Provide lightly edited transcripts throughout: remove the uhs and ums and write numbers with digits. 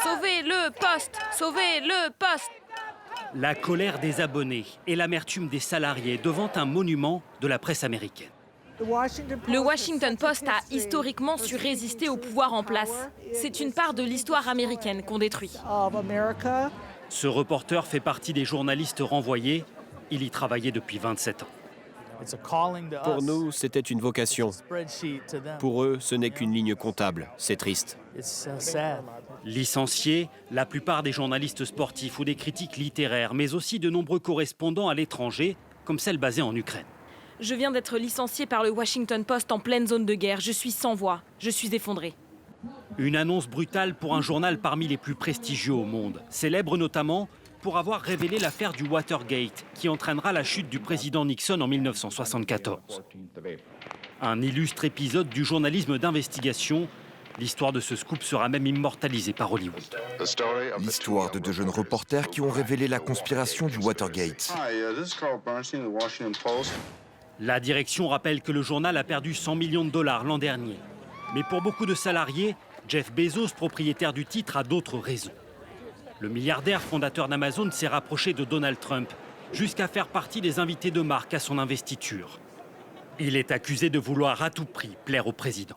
Sauvez le poste! Sauvez le poste! La colère des abonnés et l'amertume des salariés devant un monument de la presse américaine. Le Washington Post a historiquement su résister au pouvoir en place. C'est une part de l'histoire américaine qu'on détruit. Ce reporter fait partie des journalistes renvoyés. Il y travaillait depuis 27 ans. Pour nous, c'était une vocation. Pour eux, ce n'est qu'une ligne comptable. C'est triste. Licenciés, la plupart des journalistes sportifs ou des critiques littéraires, mais aussi de nombreux correspondants à l'étranger, comme celle basée en Ukraine. Je viens d'être licenciée par le Washington Post en pleine zone de guerre. Je suis sans voix. Je suis effondrée. Une annonce brutale pour un journal parmi les plus prestigieux au monde, célèbre notamment pour avoir révélé l'affaire du Watergate, qui entraînera la chute du président Nixon en 1974. Un illustre épisode du journalisme d'investigation. L'histoire de ce scoop sera même immortalisée par Hollywood. L'histoire de deux jeunes reporters qui ont révélé la conspiration du Watergate. La direction rappelle que le journal a perdu 100 millions de dollars l'an dernier. Mais pour beaucoup de salariés, Jeff Bezos, propriétaire du titre, a d'autres raisons. Le milliardaire fondateur d'Amazon s'est rapproché de Donald Trump, jusqu'à faire partie des invités de marque à son investiture. Il est accusé de vouloir à tout prix plaire au président.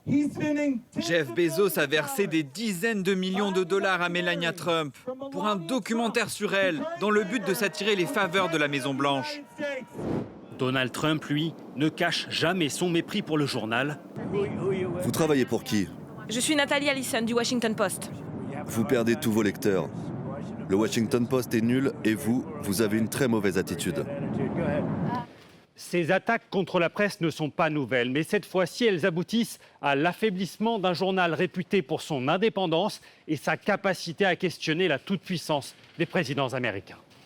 Jeff Bezos a versé des dizaines de millions de dollars à Melania Trump pour un documentaire sur elle, dans le but de s'attirer les faveurs de la Maison-Blanche. Donald Trump, lui, ne cache jamais son mépris pour le journal. Vous travaillez pour qui? Je suis Nathalie Allison du Washington Post. Vous perdez tous vos lecteurs. Le Washington Post est nul et vous avez une très mauvaise attitude. Ces attaques contre la presse ne sont pas nouvelles, mais cette fois-ci, elles aboutissent à l'affaiblissement d'un journal réputé pour son indépendance et sa capacité à questionner la toute-puissance des présidents américains.